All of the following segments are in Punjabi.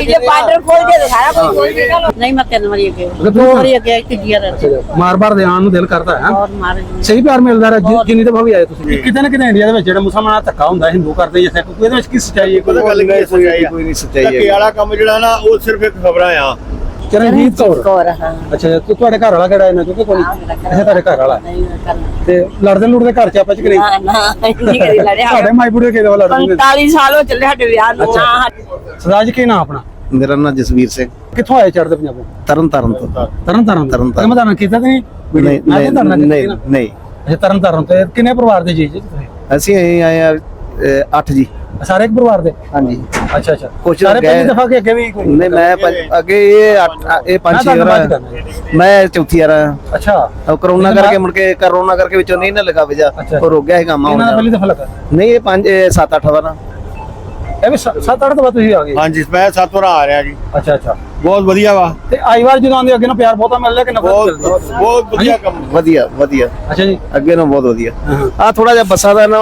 ये पार्टर खोल के दिखाया कोई खोल के नहीं मैं 3 ਵਾਰੀ ਅੱਗੇ 2 ਵਾਰੀ ਅੱਗੇ ਤੀਜੀ ਵਾਰ ਮਾਰ-ਮਾਰ ਦੇ ਆਉਣ ਨੂੰ ਦਿਲ ਕਰਦਾ ਹੈ और मार ਸਹੀ ਪਿਆਰ ਮਿਲਦਾ ਰਿਹਾ ਜਿੰਨੀ ਦਫਾ ਵੀ ਆਏ ਤੁਸੀਂ ਕਿਤੇ ਨਾ ਕਿਤੇ ਇੰਡੀਆ ਦੇ ਵਿੱਚ ਜਿਹੜਾ ਮੁਸਲਮਾਨਾਂ ਦਾ ਧੱਕਾ ਹੁੰਦਾ ਹਿੰਦੂ ਕਰਦੇ ਜਾਂ ਸਿੱਖ ਇਹਦੇ ਵਿੱਚ ਕੀ ਸੱਚਾਈ ਹੈ ਕੋਈ ਗੱਲ ਨਹੀਂ ਕੋਈ ਨਹੀਂ ਸੱਚਾਈ ਹੈ ਧੱਕੇ ਵਾਲਾ ਕੰਮ ਜਿਹੜਾ ਨਾ ਉਹ ਸਿਰਫ ਇੱਕ ਖਬਰਾਂ ਆ ਚਰਨਜੀਤ ਕੌਰ ਹਾਂ ਅੱਛਾ ਤੁਹਾਡੇ ਘਰ ਵਾਲਾ ਕਿਹੜਾ ਇਹਨਾਂ ਚੋਂ ਕੋਈ ਅੱਛਾ ਤੁਹਾਡੇ ਘਰ ਵਾਲਾ ਤੇ ਲੜਦੇ ਲੁੜਦੇ ਘਰ ਚ ਆਪਾਂ ਚ ਕਰੀ ਨਾ ਨਹੀਂ ਕਰੀ ਲੜਿਆ ਸਾਡੇ ਮਾਈਪੁਰੇ ਕਿਹਦੇ ਵਾਲਾ ਲੜਦੇ 45 ਸਾਲ ਹੋ ਚੱਲੇ ਸਾਡੇ ਵਿਆਹ ਨੂੰ ਸਰਦਾਰ ਜੀ ਕੀ ਨਾਮ ਆਪਣਾ ਮੇਰਾ ਨਾਮ ਜਸਵੀਰ ਸਿੰਘ ਕਿੱਥੋਂ ਆਏ ਚੜ੍ਹਦੇ ਪੰਜਾਬੋਂ ਤਰਨ ਤਾਰਨ ਤੋਂ ਤਰਨ ਤਾਰਨ ਕੀਤਾ ਤੇ ਨਹੀਂ ਨਹੀਂ ਅੱਛਾ ਤਰਨ ਤਾਰਨ ਤੇ ਕਿੰਨੇ ਪਰਿਵਾਰ ਦੇ ਜੀ ਅਸੀਂ ਆਏ ਆ 8 ਜੀ ਸਾਰੇ ਇੱਕ ਪਰਿਵਾਰ ਦੇ ਹਾਂਜੀ ਅੱਛਾ ਅੱਛਾ ਕੁਛ ਸਾਰੇ ਗਏ- ਪਹਿਲੀ ਦਫਾ ਕਿ ਅੱਗੇ ਵੀ ਕੋਈ ਨਹੀਂ ਮੈਂ ਅੱਗੇ ਇਹ 5-6 ਵਾਰ ਮੈਂ ਚੌਥੀ ਵਾਰ ਅੱਛਾ ਕਰੋਨਾ ਕਰਕੇ ਮੁੜ ਕੇ ਕਰੋਨਾ ਕਰਕੇ ਵਿੱਚੋਂ ਨਹੀਂ ਨਾ ਲਗਾ ਵਜਾ ਉਹ ਰੁਕ ਗਿਆ ਸੀ ਕੰਮ ਇਹਨਾਂ ਦਾ ਆਉਣਾ ਪਹਿਲੀ ਦਫਾ ਲੱਗਾ ਨਹੀਂ ਇਹ 5-7-8 ਵਾਰ ਇਹ ਵੀ 7-8 ਦਫਾ ਤੁਸੀਂ ਆ ਗਏ ਹਾਂਜੀ ਮੈਂ 7 ਵਾਰ ਆ ਰਿਹਾ ਜੀ ਅੱਛਾ ਅੱਛਾ ਬਹੁਤ ਵਧੀਆ ਵਾ ਤੇ ਆਈ ਵਾਰ ਜਦੋਂ ਆਉਂਦੇ ਅੱਗੇ ਨਾ ਪਿਆਰ ਬਹੁਤਾ ਮਿਲ ਰਿਹਾ ਕਿ ਨਫ਼ਰਤ ਬਹੁਤ ਮਿਲਦੀ ਹੈ? ਬਹੁਤ ਵਧੀਆ ਕੰਮ ਵਧੀਆ ਅੱਛਾ ਜੀ ਅੱਗੇ ਨੂੰ ਬਹੁਤ ਵਧੀਆ ਆ ਥੋੜਾ ਜਿਹਾ ਬੱਸਾਂ ਦਾ ਨਾ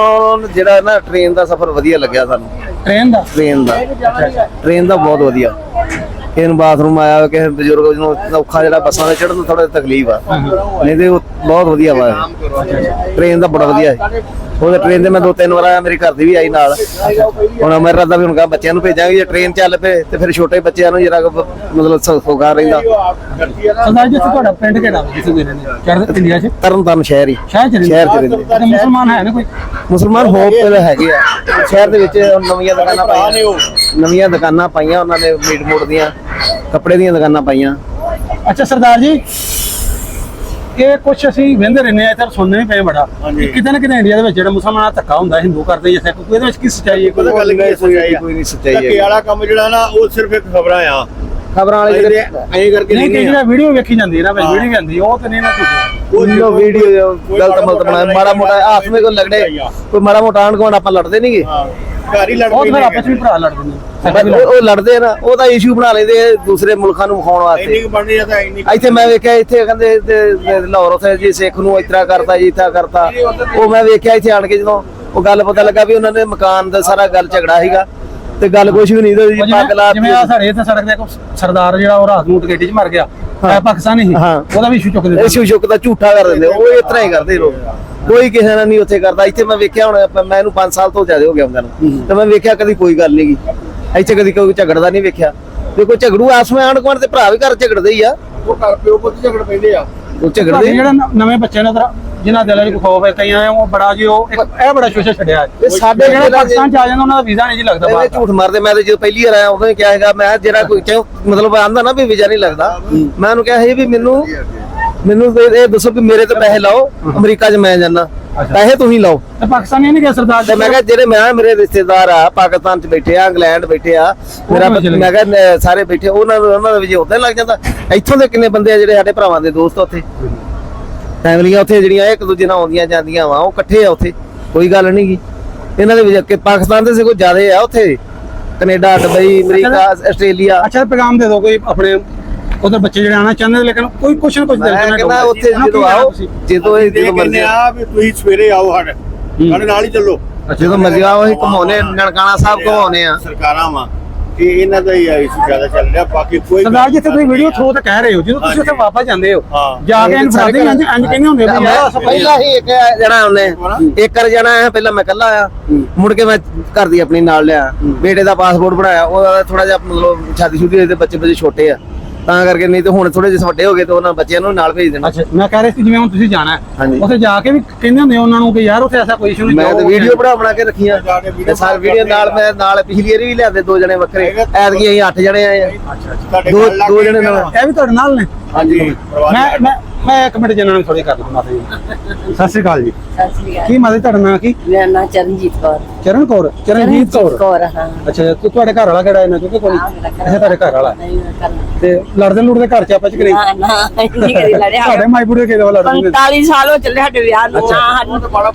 ਜਿਹੜਾ ਨਾ ਟ੍ਰੇਨ ਦਾ ਸਫ਼ਰ ਵਧੀਆ ਲੱਗਿਆ ਸਾਨੂੰ ਟ੍ਰੇਨ ਦਾ ਟ੍ਰੇਨ ਦਾ ਬਹੁਤ ਵਧੀਆ ਇਹਨੂੰ ਬਾਥਰੂਮ ਆਇਆ ਕਿਸੇ ਬਜ਼ੁਰਗ ਨੂੰ ਔਖਾ ਜਿਹੜਾ ਬੱਸਾਂ ਦੇ ਚੜ੍ਹਨ ਨੂੰ ਥੋੜਾ ਤਕਲੀਫ ਆ ਨਹੀਂ ਤੇ ਉਹ ਬਹੁਤ ਵਧੀਆ ਵਾ ਟ੍ਰੇਨ ਦਾ ਬੜਾ ਵਧੀਆ ਹੈ ਉਹਦੇ ਟ੍ਰੇਨ ਤੇ ਮੈਂ 2-3 ਵਾਰ ਆਇਆ ਮੇਰੀ ਘਰ ਦੀ ਵੀ ਆਈ ਨਾਲ ਹੁਣ ਮੇਰਾ ਰਾਦਾ ਵੀ ਹੁਣ ਕਹਾ ਬੱਚਿਆਂ ਨੂੰ ਭੇਜਾਂਗੇ ਜੇ ਟ੍ਰੇਨ ਚੱਲ ਪਏ ਤੇ ਫਿਰ ਛੋਟੇ ਬੱਚਿਆਂ ਨੂੰ ਜਰਾ ਮਤਲਬ ਸੌਖਾ ਰਹਿੰਦਾ ਸਰਦਾਰ ਜੀ ਤੁਹਾਡਾ ਪਿੰਡ ਕਿਹੜਾ ਜਿੱਥੇ ਦੇ ਰਹਿੰਦੇ ਚੜ੍ਹਦੇ ਇੰਡੀਆ 'ਚ ਤਰਨਤਾਰਨ ਸ਼ਹਿਰ ਹੀ ਸ਼ਹਿਰ 'ਚ ਰਹਿੰਦੇ ਤੇ ਮੁਸਲਮਾਨ ਹੈ ਨਾ ਕੋਈ ਮੁਸਲਮਾਨ ਹੋਪ ਹੈਗੇ ਆ ਸ਼ਹਿਰ ਦੇ ਵਿੱਚ ਨਵੀਆਂ ਦੁਕਾਨਾਂ ਪਾਈਆਂ ਉਹਨਾਂ ਨੇ ਮੀਟ ਮੋਟ ਦੀਆਂ ਕੱਪੜੇ ਦੀਆਂ ਦੁਕਾਨਾਂ ਪਾਈਆਂ ਅੱਛਾ ਸਰਦਾਰ ਜੀ ਇਹ ਕੁਛ ਅਸੀਂ ਵਹਿੰਦੇ ਰਹਿੰਦੇ ਆ ਇੱਥੇ ਸੁਣਨੇ ਵੀ ਪਏ ਬੜਾ ਕਿਤੇ ਨਾ ਕਿਤੇ ਇੰਡੀਆ ਦੇ ਵਿੱਚ ਜਿਹੜਾ ਮੁਸਲਮਾਨਾਂ ਦਾ ਧੱਕਾ ਹੁੰਦਾ ਹਿੰਦੂ ਕਰਦੇ ਜਾਂ ਸਿੱਖ ਇਹਦੇ ਵਿੱਚ ਕੀ ਸੱਚਾਈ ਹੈ ਕੋਈ ਗੱਲ ਨਹੀਂ ਕੋਈ ਨਹੀਂ ਸੱਚਾਈ ਹੈ ਧੱਕੇ ਵਾਲਾ ਕੰਮ ਜਿਹੜਾ ਨਾ ਉਹ ਸਿਰਫ ਇੱਕ ਖਬਰਾਂ ਆ ਖਬਰਾਂ ਵਾਲੇ ਜਿਹੜੇ ਐਂ ਕਰਕੇ ਨਹੀਂ ਨਹੀਂ ਜਿਹੜਾ ਵੀਡੀਓ ਵੇਖੀ ਜਾਂਦੀ ਹੈ ਨਾ ਵੀਡੀਓ ਵੀ ਆਉਂਦੀ ਉਹ ਤੇ ਨਹੀਂ ਨਾ ਕੁਝ ਉਹ ਵੀਡੀਓ ਗਲਤ ਮਲਤ ਬਣਾਇਆ ਮਾੜਾ ਮੋਟਾ ਆਪਸ ਵਿੱਚ ਕੋਈ ਲਗੜੇ ਕੋਈ ਮਾੜਾ ਮੋਟਾ ਆਂਢ ਗੁਆਂਢ ਆਪਾਂ ਲੜਦੇ ਨਹੀਂਗੇ ਘਰ ਹੀ ਲੜ ਬਹੁਤ ਫਿਰ ਪਏ ਆਪਸ ਵਿੱਚ ਭਰਾ ਲੜਦੇ ਨੇ ਉਹ ਲੜਦੇ ਨਾ ਉਹਦਾ ਇਸ਼ੂ ਬਣਾ ਲੈਂਦੇ ਦੂਸਰੇ ਮੁਲਕਾਂ ਨੂੰ ਵਿਖਾਉਣ ਵਾਸਤੇ ਇੰਨੀ ਕੁ ਬਣਨੀ ਜਾਂਦਾ ਇੰਨੀ ਇੱਥੇ ਮੈਂ ਵੇਖਿਆ ਇੱਥੇ ਕਹਿੰਦੇ ਲਾਹੌਰ ਉੱਥੇ ਜੀ ਸਿੱਖ ਨੂੰ ਇਸ ਤਰ੍ਹਾਂ ਕਰਤਾ ਜੀ ਇੱਥਾ ਕਰਤਾ ਉਹ ਮੈਂ ਵੇਖਿਆ ਇੱਥੇ ਆਣ ਕੇ ਜਦੋਂ ਉਹ ਗੱਲ ਪਤਾ ਲੱਗਾ ਵੀ ਉਹਨਾਂ ਨੇ ਮਕਾਨ ਦਾ ਸਾਰਾ ਗੱਲ ਝਗੜਾ ਸੀਗਾ ਤੇ ਗੱਲ ਕੁਝ ਵੀ ਨਹੀਂ ਜੀ ਪੱਗ ਲਾ ਜਿਵੇਂ ਆ ਸਾਡੇ ਇੱਥੇ ਸੜਕ ਦੇ ਇੱਕ ਸਰਦਾਰ ਜਿਹੜਾ ਉਹ ਰਾਤ ਨੂੰ ਟਿਕੇਟੀ 'ਚ ਮਰ ਗਿਆ ਪਾਕਿਸਤਾਨੀ ਸੀ ਉਹਦਾ ਵੀ ਇਸ਼ੂ ਚੁੱਕਦੇ ਇਸ਼ੂ ਚੁੱਕਦਾ ਝੂਠਾ ਕਰ ਦਿੰਦੇ ਉਹ ਇਸ ਤਰ੍ਹਾਂ ਹੀ ਕਰਦੇ ਲੋਕ ਕੋਈ ਕਿਸੇ ਨਾਲ ਨਹੀਂ ਉੱਥੇ ਕਰਦਾ ਇੱਥੇ ਮੈਂ ਵੇਖਿਆ ਹੁਣ ਮੈਂ ਇਹਨੂੰ 5 ਸਾਲ ਤੋਂ ਜ਼ਿਆਦਾ ਹੋ ਗਿਆ ਉਹਨਾਂ ਨੂੰ ਤੇ ਮੈਂ ਵੇਖਿਆ ਕਦੀ ਕੋਈ ਗੱਲ ਨਹੀਂ ਗੀ ਇੱਥੇ ਕਦੀ ਕੋਈ ਝਗੜਦਾ ਨਹੀਂ ਵੇਖਿਆ ਜੇ ਕੋਈ ਝਗੜੂ ਆਸ ਵਿੱਚ ਆਂਢ ਗੁਆਂਢ ਤੇ ਭਰਾ ਵੀ ਘਰ ਝਗੜਦੇ ਹੀ ਆ ਉਹ ਘਰ ਪਿਓ ਪੁੱਤ ਝਗੜ ਪੈਂਦੇ ਆ ਉਹ ਝਗੜਦੇ ਜਿਹੜਾ ਨਵੇਂ ਬੱਚੇ ਨੇ ਜਿਨ੍ਹਾਂ ਦਿਲਾਂ 'ਚ ਖੌਫ ਹੈ ਕਈਆਂ ਉਹ ਬੜਾ ਜੀ ਉਹ ਇਹ ਬੜਾ ਸ਼ੋਸ਼ਾ ਛੱਡਿਆ ਇਹ ਸਾਡੇ ਜਿਹੜਾ ਪਾਕਿਸਤਾਨ 'ਚ ਆ ਜਾਂਦਾ ਉਹਨਾਂ ਦਾ ਵੀਜ਼ਾ ਨਹੀਂ ਜੀ ਲੱਗਦਾ ਇਹ ਝੂਠ ਮਾਰਦੇ ਮੈਂ ਤੇ ਜਦੋਂ ਪਹਿਲੀ ਵਾਰ ਆਇਆ ਉਦੋਂ ਹੀ ਕਿਹਾ ਹੈਗਾ ਮੈਂ ਜਿਹੜਾ ਕੋਈ ਮਤਲਬ ਆਂਦਾ ਨਾ ਵੀ ਵੀਜ਼ਾ ਨਹੀਂ ਲੱਗਦਾ ਮੈਂ ਉਹਨੂੰ ਕਿਹਾ ਸੀ ਵੀ ਮੈਨੂੰ ਇਹ ਦੱਸੋ ਵੀ ਮੇਰੇ ਤੇ ਪੈਸੇ ਲਾਓ ਅਮਰੀਕਾ 'ਚ ਮੈਂ ਜਾਣਾ ਪੈਸੇ ਤੁਸੀਂ ਲਾਓ ਤੇ ਪਾਕਿਸਤਾਨੀ ਨਹੀਂ ਗਿਆ ਸਰਦਾਰ ਤੇ ਮੈਂ ਕਿਹਾ ਜਿਹੜੇ ਮੇਰੇ ਰਿਸ਼ਤੇਦਾਰ ਆ ਪਾਕਿਸਤਾਨ 'ਚ ਬੈਠੇ ਆ ਇੰਗਲੈਂਡ ਬੈਠੇ ਆ ਮੇਰਾ ਮੈਂ ਕਿਹਾ ਸਾਰੇ ਬੈਠੇ ਉਹਨਾਂ ਦਾ ਵੀਜ਼ਾ ਉੱਥੇ ਲੱਗ ਜਾਂਦਾ ਇੱਥੋਂ ਦੇ ਕਿੰਨੇ ਬੰਦੇ ਆ ਜਿਹੜੇ ਸਾਡੇ ਭਰਾਵਾਂ ਦੇ ਦੋਸਤ ਉੱਥੇ ਫੈਮਲੀਆਂ ਉੱਥੇ ਜਿਹੜੀਆਂ ਇੱਕ ਦੂਜੇ ਨਾਲ ਆਉਂਦੀਆਂ ਜਾਂਦੀਆਂ ਵਾ ਉਹ ਇਕੱਠੇ ਆ ਉੱਥੇ ਕੋਈ ਗੱਲ ਨਹੀਂ ਗੀ ਇਹਨਾਂ ਦੇ ਵਿੱਚ ਪਾਕਿਸਤਾਨ ਦੇ ਕੋਈ ਜ਼ਿਆਦੇ ਆ ਉੱਥੇ ਕੈਨੇਡਾ ਦੁਬਈ ਅਮਰੀਕਾ ਆਸਟ੍ਰੇਲੀਆ ਅੱਛਾ ਪੈਗਾਮ ਦੇ ਦਿਓ ਕੋਈ ਆਪਣੇ ਉਧਰ ਬੱਚੇ ਜਿਹੜੇ ਆਣਾ ਚਾਹੁੰਦੇ ਲੇਕਿਨ ਕੋਈ ਕੁਛ ਨਾ ਕੁਛ ਦਿਲ ਮੈਂ ਕਹਿੰਦਾ ਉੱਥੇ ਜਦੋਂ ਆਓ ਜਦੋਂ ਮਰਜ਼ੀ ਆ ਵੀ ਤੁਸੀਂ ਸਵੇਰੇ ਆਓ ਸਾਡੇ ਨਾਲ ਹੀ ਚੱਲੋ ਜਦੋਂ ਮਰਜ਼ੀ ਆਓ ਅਸੀਂ ਘੁਮਾਉਨੇ ਨਨਕਾਣਾ ਸਾਹਿਬ ਘੁਮਾਉਨੇ ਆ ਸਰਕਾਰਾਂ ਵਾ ਕਿ ਇਹਨਾਂ ਦਾ ਹੀ ਆਈ ਸੀ ਜ਼ਿਆਦਾ ਚੱਲ ਰਿਹਾ ਬਾਕੀ ਕੋਈ ਸਰਦਾਰ ਜੀ ਤੁਸੀਂ ਵੀਡੀਓ ਥਰੂ ਤੇ ਕਹਿ ਰਹੇ ਹੋ ਜਦੋਂ ਤੁਸੀਂ ਉੱਥੇ ਵਾਪਸ ਜਾਂਦੇ ਹੋ ਜਾ ਕੇ ਇਹਨੂੰ ਫੜਾਦੇ ਇੰਜ ਕਹਿੰਦੇ ਹੁੰਦੇ ਵੀ ਪਹਿਲਾਂ ਹੀ ਇੱਕ ਜਣਾ ਉਹਨੇ ਇੱਕ ਜਣਾ ਆਇਆ ਪਹਿਲਾਂ ਮੈਂ ਇਕੱਲਾ ਆਇਆ ਮੁੜ ਕੇ ਮੈਂ ਘਰ ਦੀ ਆਪਣੀ ਨਾਲ ਲਿਆ ਬੇਟੇ ਦਾ ਪਾਸਪੋਰਟ ਬਣਾਇਆ ਉਹਦਾ ਥੋੜਾ ਜਿਹਾ ਮਤਲਬ ਸ਼ਾਦੀ ਸ਼ੁਦੀ ਹੋਈ ਤੇ ਬੱਚੇ ਛੋਟੇ ਆ ਤਾਂ ਕਰਕੇ ਨਹੀਂ ਤੇ ਹੁਣ ਥੋੜੇ ਜਿਹੇ ਵੱਡੇ ਹੋ ਗਏ ਤੇ ਉਹਨਾਂ ਬੱਚਿਆਂ ਨੂੰ ਨਾਲ ਭੇਜ ਦੇਣਾ ਅੱਛਾ ਮੈਂ ਕਹਿ ਰਿਹਾ ਸੀ ਜਿਵੇਂ ਹੁਣ ਤੁਸੀਂ ਜਾਣਾ ਉੱਥੇ ਜਾ ਕੇ ਵੀ ਕਹਿੰਦੇ ਹੁੰਦੇ ਉਹਨਾਂ ਨੂੰ ਕਿ ਯਾਰ ਉੱਥੇ ਐਸਾ ਕੋਈ ਇਸ਼ੂ ਨਹੀਂ ਮੈਂ ਤਾਂ ਵੀਡੀਓ ਬਣਾ ਕੇ ਰੱਖੀਆਂ ਤੇ ਸਾਰੀ ਵੀਡੀਓ ਨਾਲ ਮੈਂ ਨਾਲ ਪਿਛਲੀ ਵਾਰੀ ਵੀ ਲਿਆਂਦੇ 2 ਜਣੇ ਵੱਖਰੇ ਐਤਕੀ ਅਸੀਂ 8 ਜਣੇ ਆਏ ਆ ਦੋ ਜਣੇ ਨਾਲ ਇਹ ਵੀ ਤੁਹਾਡੇ ਨਾਲ ਨੇ ਹਾਂਜੀ ਮੈਂ ਇੱਕ ਮਿੰਟ ਜਨਾਂ ਨੂੰ ਥੋੜੀ ਕਰ ਲਵਾਂ ਮਾਤਾ ਜੀ ਸਤਿ ਸ੍ਰੀ ਅਕਾਲ ਜੀ ਸਤਿ ਸ੍ਰੀ ਅਕਾਲ ਕੀ ਮਾਤਾ ਤੁਹਾਡਾ ਨਾਂ ਕੀ ਮੇਰਾ ਨਾਮ ਚਰਨਜੀਤ ਕੌਰ ਚਰਨਜੀਤ ਕੌਰ ਹਾਂ ਅੱਛਾ ਤੁਹਾਡੇ ਘਰ ਵਾਲਾ ਕਿਹੜਾ ਇਹਨਾਂ ਚੋਂ ਕੋਈ ਅੱਛਾ ਤੁਹਾਡੇ ਘਰ ਵਾਲਾ ਨਹੀਂ ਕਰਨਾ ਤੇ ਲੜਦੇ ਲੁੜਦੇ ਘਰ ਚ ਆਪਾਂ ਚ ਕਰੀ ਨਾ ਨਹੀਂ ਕਰੀ ਲੜਿਆ ਸਾਡੇ ਮਾਈਪੁਰੇ ਕਿਹਦੇ ਵਾਲਾ ਲੜਦੇ 45 ਸਾਲ ਹੋ ਚੱਲੇ ਸਾਡੇ ਵਿਆਹ ਨੂੰ ਨਾ ਸਾਨੂੰ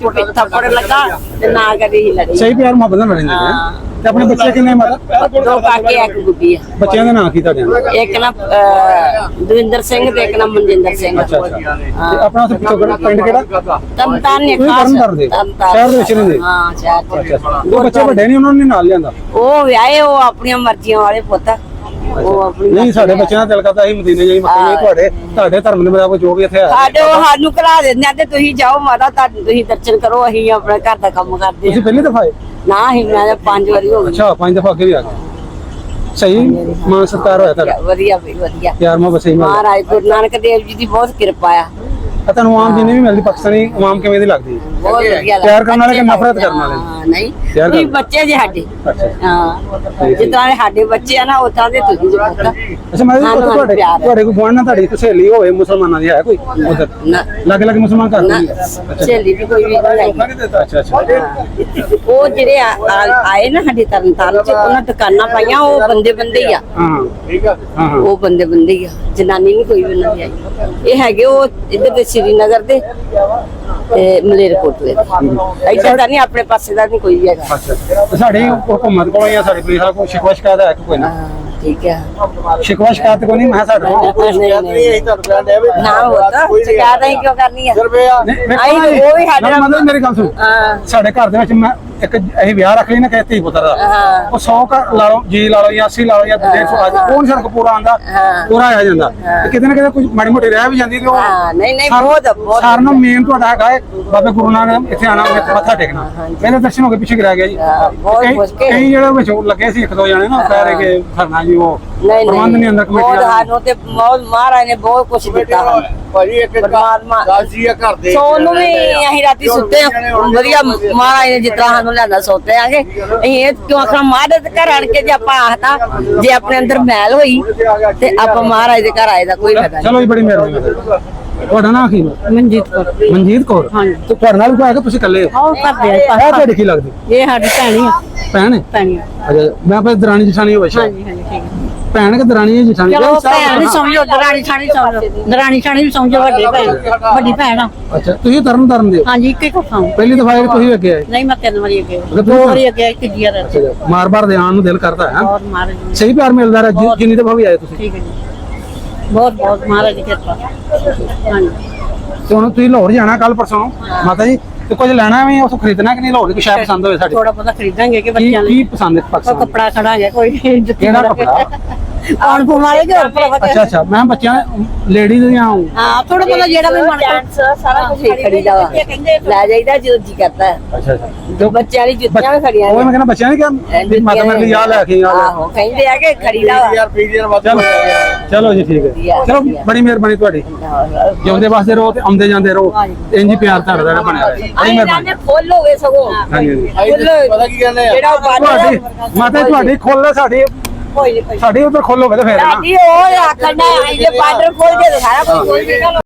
ਥੱਪੜ ਲੱਗਾ ਤੇ ਨਾ ਕਦੀ ਹੀ ਲੜੀ ਸਹੀ ਪਿਆਰ ਮੁਹੱਬਤ ਨਾਲ ਲੜਦੇ ਤੇ ਆਪਣੇ ਬੱਚੇ ਕਿੰਨੇ ਮਾਤਾ 2 ਕਾਕੇ ਇੱਕ ਗੁੱਡੀ ਆ ਬੱਚਿਆਂ ਦੇ ਨਾਂ ਕੀ ਤੁਹਾਡੇ ਇੱਕ ਨਾ ਦਵਿੰਦਰ ਸਿੰਘ ਤੇ ਇੱਕ ਨਾ ਮਨਜਿੰਦਰ ਸਿੰਘ ਅੱਛਾ ਤੇ ਆਪਣਾ ਉੱਥੇ ਪਿੱਛੋਂ ਪਿੰਡ ਕਿਹੜਾ ਤਨਤਾਨ ਨੇ ਖਾਸ ਸ਼ਹਿਰ ਦੇ ਵਿੱਚ ਰਹਿੰਦੇ ਹਾਂ ਸ਼ਹਿਰ ਉਹ ਬੱਚੇ ਵੱਡੇ ਨਹੀਂ ਉਹਨਾਂ ਨੇ ਨਾਲ ਲਿਆਂਦਾ ਉਹ ਵਿਆਹੇ ਉਹ ਆਪਣੀਆਂ ਮਰਜ਼ੀਆਂ ਵਾਲੇ ਪੁੱਤ ਉਹ ਆਪਣੀ ਨਹੀਂ ਸਾਡੇ ਬੱਚਿਆਂ ਦਾ ਦਿਲ ਕਰਦਾ ਅਸੀਂ ਮਦੀਨੇ ਜਾਈ ਮੱਥੇ ਜਾਈ ਤੁਹਾਡੇ ਧਰਮ ਦੇ ਮੁਤਾਬਕ ਜੋ ਵੀ ਇੱਥੇ ਆ ਸਾਡੇ ਉਹ ਸਾਨੂੰ ਕਰਾ ਦਿੰਦੇ ਆ ਤੇ ਤੁਸੀਂ ਜਾਓ ਮਾਤਾ ਤੁਸੀਂ ਦਰਸ਼ਨ ਕਰੋ ਅਸੀਂ ਆਪਣੇ ਘਰ ਦਾ ਕੰਮ ਕਰਦੇ ਤੁਸੀਂ ਪਹਿਲੀ ਦਫਾ ਆਏ ਨਾ ਹੀ ਮੈਂ 5 ਵਾਰੀ ਹੋ ਗਈ ਅੱਛਾ 5 ਦਫਾ ਅੱਗੇ ਵੀ ਆ ਗਏ ਸਹੀ ਮਾਨ ਸਤਿਕਾਰ ਹੋਇਆ ਤੁਹਾਡਾ ਵਧੀਆ ਵੀ ਵਧੀਆ ਯਾਰ ਮੈਂ ਬਸ ਇਹੀ ਮੰਨ ਮਹਾਰਾਜ ਗੁਰੂ ਨਾਨਕ ਦੇਵ ਜੀ ਦੀ ਬਹੁਤ ਕਿਰਪਾ ਆ ਤੁਹਾਨੂੰ ਆਮ ਜਿੰਨੀ ਵੀ ਮਿਲਦੀ ਪਾਕਿਸਤਾਨੀ ਆਵਾਮ ਕਿਵੇਂ ਦੀ ਲੱਗਦੀ ਬਹੁਤ ਵਧੀਆ ਲੱਗਦਾ। ਪਿਆਰ ਕਰਨ ਵਾਲੇ ਕਿ ਨਫ਼ਰਤ ਕਰਨ ਵਾਲੇ? ਹਾਂ, ਨਹੀਂ ਪਿਆਰ ਤੁਸੀਂ ਕਰਨ- ਬੱਚੇ ਜੇ ਸਾਡੇ ਅੱਛਾ ਹਾਂ ਜਿੱਦਾਂ ਦੇ ਸਾਡੇ ਬੱਚੇ ਆ ਨਾ ਉਦਾਂ ਦੇ ਤੁਸੀਂ ਜੇ ਪੁੱਤ ਅੱਛਾ ਮੈਂ ਸਾਨੂੰ ਤੁਹਾਡੇ ਪਿਆਰ ਹੈ। ਤੁਹਾਡੇ ਕੋਈ ਗੁਆਂਢ ਨਾਲ ਤੁਹਾਡੀ ਕੋਈ ਸਹੇਲੀ ਹੋਵੇ ਮੁਸਲਮਾਨਾਂ ਦੀ ਹੈ ਕੋਈ ਉਧਰ ਨਾ ਲੱਗ ਮੁਸਲਮਾਨ ਘਰ ਨਾ ਦੀ ਹੈ? ਅੱਛਾ ਸਹੇਲੀ ਵੀ ਕੋਈ ਵੀ ਨਹੀਂ ਹੈਗੀ। ਅੱਛਾ ਅੱਛਾ ਉਹ ਜਿਹੜੇ ਆਏ ਨਾ ਸਾਡੇ ਤਰਨਤਾਰਨ ਚ ਉਹਨਾਂ ਦੁਕਾਨਾਂ ਪਾਈਆਂ ਉਹ ਬੰਦੇ ਹੀ ਆ ਹਾਂ ਠੀਕ ਆ ਹਾਂ ਹਾਂ ਉਹ ਬੰਦੇ ਹੀ ਆ ਜਨਾਨੀ ਨਹੀਂ ਕੋਈ ਵੀ ਉਹਨਾਂ ਦੀ ਆਈ ਇਹ ਹੈਗੇ ਉਹ ਇੱਧਰ ਦੇ ਸ਼੍ਰੀਨਗਰ ਦੇ ਤੇ ਮਲੇਰਕੋਟਲੇ ਦੇ ਇੱਧਰ ਦਾ ਨਹੀਂ ਆਪਣੇ ਪਾਸੇ ਦਾ ਨਹੀਂ ਕੋਈ ਵੀ ਹੈਗਾ ਅੱਛਾ ਤੇ ਸਾਡੀ ਹੁਕੂਮਤ ਕੋਲ ਜਾਂ ਸਾਡੇ ਪੁਲਿਸ ਵਾਲਾ ਕੋਈ ਸ਼ਿਕਵਾ ਸ਼ਿਕਾਇਤ ਹੈ ਕੋਈ ਨਾ ਹਾਂ, ਠੀਕ ਹੈ ਸ਼ਿਕਵਾ ਸ਼ਿਕਾਇਤ ਕੋਈ ਨਹੀਂ ਮੈਂ ਸਾਡੇ ਕੋਲ ਅਸੀਂ ਤੁਹਾਨੂੰ ਕਹਿਣ ਡਿਆ ਵੀ ਨਾ ਹੋਤਾ ਸ਼ਿਕਾਇਤ ਅਸੀਂ ਕਿਉਂ ਕਰਨੀ ਆ ਰੁਪਇਆ ਨਹੀਂ, ਵੇਖੋ ਆਈ ਨਾ ਜੀ, ਉਹ ਵੀ ਸਾਡੇ ਨਾਲ- ਮਤਲਬ ਮੇਰੀ ਗੱਲ ਸੁਣ ਹਾਂ ਸਾਡੇ ਘਰ ਦੇ ਵਿੱਚ ਮੈਂ ਇੱਕ ਅਸੀਂ ਵਿਆਹ ਰੱਖ ਲਈ ਨਾ ਕਿਸੇ ਧੀ ਪੁੱਤਰ ਦਾ ਹਾਂ। ਉਹ 100 ਲਾ ਲਓ ਜੀ ਲਾ ਲਓ ਜਾਂ 80 ਲਾ ਲਓ ਜਾਂ 150 ਆ ਜਾਏ ਉਹ ਨੀ ਸੜਕ ਪੂਰਾ ਆਂਦਾ ਹਾਂ। ਪੂਰਾ ਆ ਜਾਂਦਾ ਤੇ ਕਿਤੇ ਨਾ ਕਿਤੇ ਕੋਈ ਮਾੜੀ ਮੋਟੀ ਰਹਿ ਵੀ ਜਾਂਦੀ ਤੇ ਉਹ ਹਾਂ ਨਹੀਂ ਬਹੁਤ ਸਾਰਿਆਂ ਨੂੰ ਮੇਨ ਤੁਹਾਡਾ ਹੈਗਾ ਹੈ ਬਾਬੇ ਗੁਰੂ ਨਾਨਕ ਇੱਥੇ ਆਣਾ ਮੱਥਾ ਟੇਕਣਾ ਪਹਿਲੇ ਦਰਸ਼ਨ ਹੋ ਕੇ ਪਿੱਛੇ ਰਹਿ ਗਿਆ ਜੀ ਬਹੁਤ ਕਈ- ਮੁਸ਼ਕਿਲ। ਕਈ ਜਿਹੜੇ ਵਿੱਚ ਉਹ ਲੱਗੇ ਸੀ ਇੱਕ ਦੋ ਜਣੇ ਨਾ ਕਹਿ ਰਹੇ ਕਿ ਕਰਨਾ ਜੀ ਉਹ ਨਹੀਂ ਪ੍ਰਬੰਧ ਨਹੀਂ ਅੰਦਰ ਕਮੇਟੀ ਬਹੁਤ ਦਾ ਸਾਨੂੰ ਤੇ ਬਹੁਤ ਮਹਾਰਾਜ ਨੇ ਬਹੁਤ ਕੁਝ ਦਿੱਤਾ ਸਾਨੂੰ। ਭਾਜੀ ਇੱਕ ਪਰਮਾਤਮਾ- 10 ਜੀ ਆ ਘਰ ਦੇ ਸੌਣ ਨੂੰ ਵੀ ਅਸੀਂ ਰਾਤੀ ਸੁੱਤੇ ਆ ਵਧੀਆ ਮਹਾਰਾਜ ਨੇ ਜਿਸ ਤਰ੍ਹਾਂ ਸਾਨੂੰ ਲਿਆਂਦਾ ਸੌਤੇ ਆਗੇ ਅਸੀਂ ਇਹ ਕਿਉਂ ਆਖਣਾ ਮਹਾਰਾਜ ਦੇ ਘਰ ਆਣ ਕੇ ਜੇ ਆਪਾਂ ਆਖਤਾ ਜੇ ਆਪਣੇ ਅੰਦਰ ਮੈਲ ਹੋਈ ਤੇ ਆਪਾਂ ਮਹਾਰਾਜ ਦੇ ਘਰ ਆਏ ਦਾ ਕੋਈ ਫਾਇਦਾ ਚਲੋ ਜੀ ਬੜੀ ਮਿਹਰਬਾਨੀ ਤੁਹਾਡਾ ਨਾਮ ਕੀ ਹੈ ਨਹੀਂ ਮਨਜੀਤ ਕੌਰ ਮਨਜੀਤ ਕੌਰ ਹਾਂਜੀ। ਤੇ ਤੁਹਾਡੇ ਨਾਲ ਕੋਈ ਆਇਆ ਕਿ ਤੁਸੀਂ ਇਕੱਲੇ ਹੋ ਉਹ ਕਰਦੇ ਆ ਇਹ ਤੁਹਾਡੀ ਕੀ ਲੱਗਦੀ ਇਹ ਸਾਡੀ ਭੈਣੀ ਆ ਭੈਣ ਹੈ ਭੈਣੀ ਅੱਛਾ ਮੈਂ ਆਪਣੀ ਦਰਾਣੀ ਜਠਾਣੀ ਹੋਵੇ ਸ਼ਾਇਦ ਹਾਂਜੀ ਹਾਂਜੀ ਠੀਕ ਹੈ ਭੈਣ ਕਿ ਦਰਾਣੀ ਹੈ ਜਠਾਣੀ ਚਲੋ ਜਾਂ ਭੈਣ ਨਹੀਂ ਸਮਝੋ ਦਰਾਣੀ ਛਾਣੀ ਸਮਝੋ ਦਰਾਣੀ ਛਾਣੀ ਵੀ ਸਮਝੋ ਵੱਡੀ ਭੈਣ ਆ ਅੱਛਾ ਤੁਸੀਂ ਤਰਨ ਦੇ ਹੋ ਹਾਂਜੀ ਇੱਕ ਖਾਂ ਪਹਿਲੀ ਦਫਾ ਇਹ ਤੁਸੀਂ ਅੱਗੇ ਆਏ ਨਹੀਂ ਮੈਂ 3 ਵਾਰੀ ਅੱਗੇ ਦੋ 2 ਵਾਰੀ ਅੱਗੇ ਆਈ ਤੀਜੀ ਵਾਰ ਇੱਥੇ। ਮਾਰ-ਬਾਰ ਦੇ ਆਉਣ ਨੂੰ ਦਿਲ ਕਰਦਾ ਹੈ ਬਹੁਤ ਮਹਾਰਾਜ ਜੀ ਸਹੀ ਪਿਆਰ ਮਿਲਦਾ ਰਿਹਾ ਜਿੰਨੀ ਦਫਾ ਵੀ ਆਏ ਤੁਸੀਂ ਠੀਕ ਹੈ ਜੀ ਬਹੁਤ ਬਹੁਤ ਮਹਾਰਾਜ ਦੀ ਕਿਰਪਾ ਹਾਂਜੀ ਤੇ ਹੁਣ ਤੁਸੀਂ ਲਾਹੌਰ ਜਾਣਾ ਕੱਲ ਪਰਸੋਂ ਮਾਤਾ ਜੀ ਤੇ ਕੁਝ ਲੈਣਾ ਵੀ ਉਸ ਖਰੀਦਣਾ ਕਿ ਨਹੀਂ ਲਾਹੌਰ ਦੀ ਕੁਛ ਸ਼ਾਇਦ ਪਸੰਦ ਹੋਵੇ ਸਾਡੇ ਥੋੜਾ ਬਹੁਤਾ ਖਰੀਦਾਂਗੇ ਕਿ ਕੀ ਬੱਚਿਆਂ ਲਈ ਕੀ ਪਸੰਦ ਹੈ ਕੋਈ ਪਾਕਿਸਤਾਨ ਕੱਪੜਾ ਖੜਾਂਗੇ ਕੋਈ ਜੁੱਤੀ ਕਿਹੜਾ ਕੱਪੜਾ ਆਉਣ ਪਵਾਲੇ ਕਿ ਹੋਰ ਭਰਾਵਾ ਅੱਛਾ ਅੱਛਾ ਮੈਂ ਬੱਚਿਆਂ ਲੇਡੀਜ਼ ਦੀਆਂ ਹਾਂ ਥੋੜਾ ਬਹੁਤਾ ਜਿਹੜਾ ਵੀ ਮਨ ਸਾਰਾ ਕੁਝ ਖਰੀਦਾ ਵਾ ਲੈ ਜਾਈਦਾ ਜਦੋਂ ਜੀ ਕਰਦਾ ਹੈ। ਅੱਛਾ ਅੱਛਾ ਜੋ ਬੱਚਿਆਂ ਲਈ ਜੁੱਤੀਆਂ ਵੀ ਖੜੀਆਂ ਉਹ ਮੈਂ ਕਹਿੰਦਾ ਬੱਚਿਆਂ ਨੇ ਕਿਹਾ ਵੀ ਮਾਤਾ ਮੇਰੇ ਲਈ ਆ ਲੈ ਕੇ ਆ ਲੈ ਆਹੋ ਕਹਿੰਦੇ ਆ ਕਿ ਖਰੀਦਾ ਵਾ ਯਾਰ ਪੀਡੀਆਰ ਵੱਧ ਚਲੋ ਚਲੋ ਜੀ ਠੀਕ ਹੈ ਚਲੋ ਬੜੀ ਮਿਹਰਬਾਨੀ ਤੁਹਾਡੀ ਜਿਉਂਦੇ ਵਾਸਤੇ ਰਹੋ ਤੇ ਆਉਂਦੇ ਜਾਂਦੇ ਰਹੋ ਇੰਜ ਹੀ ਪਿਆਰ ਤੁਹਾਡਾ ਜਿਹੜਾ ਬਣਿਆ ਰਹੇ ਬੜੀ ਆਈ ਮਿਹਰਬਾਨੀ ਜਾਨੇ ਫੁੱਲ ਹੋਵੇ ਸਗੋਂ ਹਾਂਜੀ ਹਾਂਜੀ ਪਤਾ ਕੀ ਕਹਿੰਦੇ ਆ ਜਿਹੜਾ ਤੁਹਾਡੀ ਮਾਤਾ ਤੁਹਾਡੀ ਖੋਲ ਸਾਡੀ ਕੋਈ ਨਹੀਂ ਸਾਡੀ ਉਧਰ ਖੋਲੋਗੇ ਤੇ ਫੇਰ ਨਾ ਸਾਡੀ ਉਹ ਆਖਣਾ ਇਹ ਬਾਰਡਰ ਖੋਲ ਕੇ ਦਿਖਾਇਆ ਕੋਈ ਖੋਲ ਕੇ